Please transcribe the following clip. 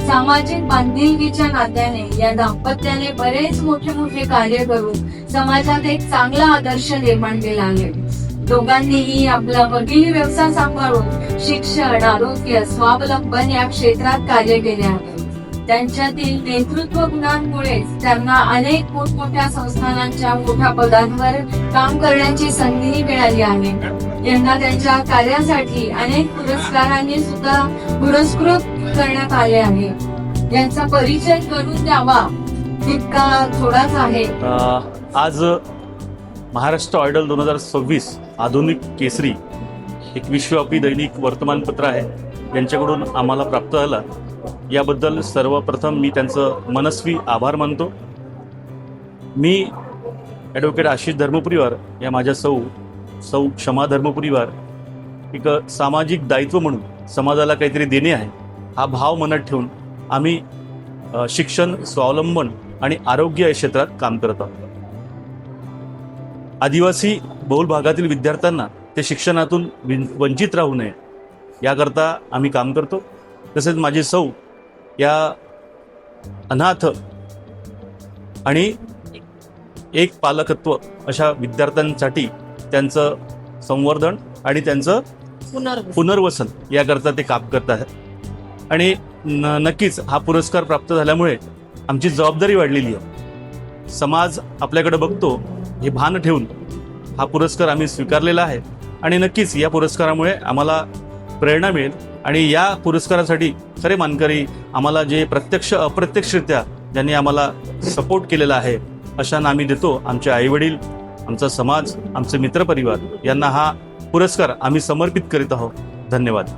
सामाजिक बांधिलकीच्या नात्याने या दाम्पत्याने बरेच मोठे मोठे कार्य करून समाजात एक चांगला आदर्श निर्माण केला आहे. दोघांनीही आपला वकील व्यवसाय सांभाळून शिक्षण, आरोग्य, स्वावलंबन या क्षेत्रात कार्य केले आहे. त्यांच्यातील नेतृत्व गुणांमुळेच त्यांना अनेक मोठमोठ्या संस्थानांच्या मोठ्या पदांवर काम करण्याची संधी मिळाली आहे. यंदा त्यांच्या कार्यासाठी अनेक पुरस्कारांनी सुद्धा पुरस्कृत करण्यात आले आहे. यांचा परिचय करून द्यावा तितका थोडाच आहे. आज महाराष्ट्र आयडल 2026 आधुनिक केसरी एक विश्वव्यापी दैनिक वर्तमानपत्र आहे, यांच्याकडून आम्हाला प्राप्त झाला. याबद्दल सर्वप्रथम मी त्यांचं मनस्वी आभार मानतो. मी ॲडव्होकेट आशिष धर्मपुरीवार या माझ्या सौ क्षमा धर्मपुरीवार एक सामाजिक दायित्व म्हणून समाजाला काहीतरी देणे आहे हा भाव मनात ठेवून आम्ही शिक्षण, स्वावलंबन आणि आरोग्य या क्षेत्रात काम करत आहोत. आदिवासी बहुल भागातील विद्यार्थ्यांना ते शिक्षणातून वंचित राहू नये याकरता आम्ही काम करतो. तसेच माझे सौ या अनाथ आणि एक पालकत्व अशा विद्यार्थ्यांसाठी त्यांचं संवर्धन आणि त्यांचं पुनर्वसन याकरता ते काम करत आहेत. आणि नक्कीच हा पुरस्कार प्राप्त झाल्यामुळे आमची जबाबदारी वाढलेली आहे. समाज आपल्याकडे बघतो हे भान ठेवून हा पुरस्कार आम्ही स्वीकारलेला आहे. आणि नक्कीच या पुरस्कारामुळे आम्हाला प्रेरणा मिळेल आणि या पुरस्कारासाठी खरे मानकरी आम्हाला जे प्रत्यक्ष अप्रत्यक्षरित्या ज्यांनी आम्हाला सपोर्ट केलेला आहे अशांना आम्ही देतो. आमचे आईवडील, आमचा समाज, आमचे मित्रपरिवार यांना हा पुरस्कार आम्ही समर्पित करीत आहोत. धन्यवाद.